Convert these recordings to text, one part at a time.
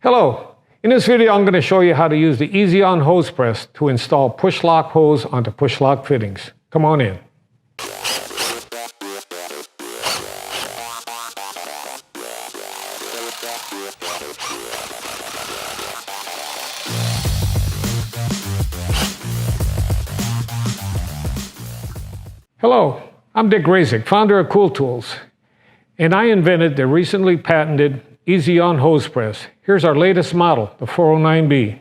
Hello, in this video I'm going to show you how to use the Easy-On hose press to install push-lock hose onto push-lock fittings. Come on in. Hello, I'm Dick Razik, founder of Koul Tools, and I invented the recently patented Easy-On hose press. Here's our latest model, the 409B.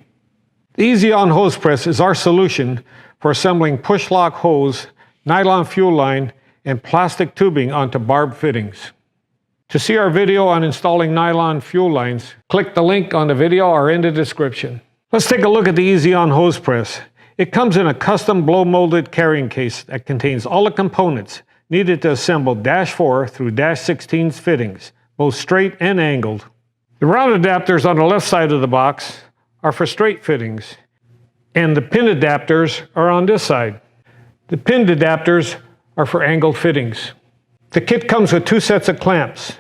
The Easy-On hose press is our solution for assembling push-lock hose, nylon fuel line, and plastic tubing onto barbed fittings. To see our video on installing nylon fuel lines, click the link on the video or in the description. Let's take a look at the Easy-On hose press. It comes in a custom blow-molded carrying case that contains all the components needed to assemble -4 through -16 fittings, both straight and angled. The round adapters on the left side of the box are for straight fittings, and the pin adapters are on this side. The pin adapters are for angled fittings. The kit comes with 2 sets of clamps.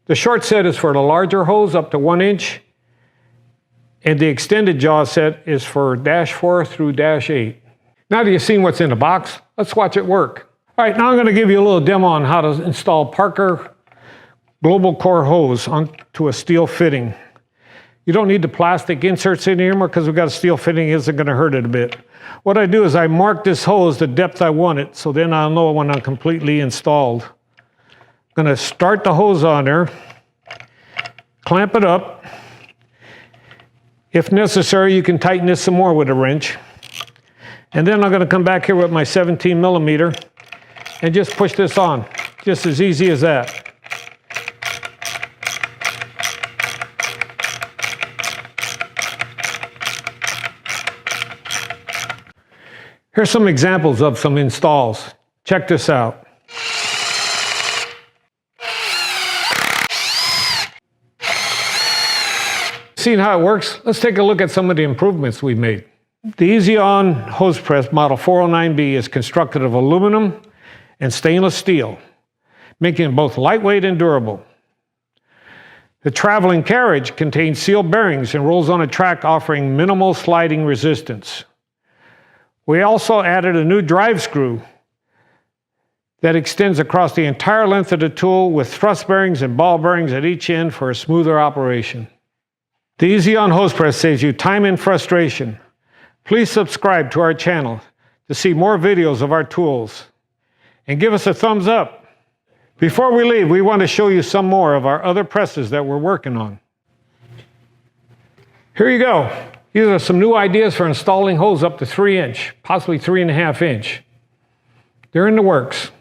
The short set is for the larger hose up to 1 inch, and the extended jaw set is for -4 through -8. Now that you've seen what's in the box, let's watch it work. All right, now I'm going to give you a little demo on how to install Parker Global Core hose onto a steel fitting. You don't need the plastic inserts in here because we've got a steel fitting, isn't going to hurt it a bit. What I do is I mark this hose the depth I want it, so then I'll know when I'm completely installed. I'm going to start the hose on there, clamp it up. If necessary, you can tighten this some more with a wrench. And then I'm going to come back here with my 17 millimeter and just push this on, just as easy as that. Here's some examples of some installs. Check this out. Seeing how it works, let's take a look at some of the improvements we've made. The Easy-On hose press model 409B is constructed of aluminum and stainless steel, making it both lightweight and durable. The traveling carriage contains sealed bearings and rolls on a track, offering minimal sliding resistance. We also added a new drive screw that extends across the entire length of the tool with thrust bearings and ball bearings at each end for a smoother operation. The Easy-On hose press saves you time and frustration. Please subscribe to our channel to see more videos of our tools and give us a thumbs up. Before we leave, we want to show you some more of our other presses that we're working on. Here you go. These are some new ideas for installing hose up to 3 inch, possibly 3.5 inch. They're in the works.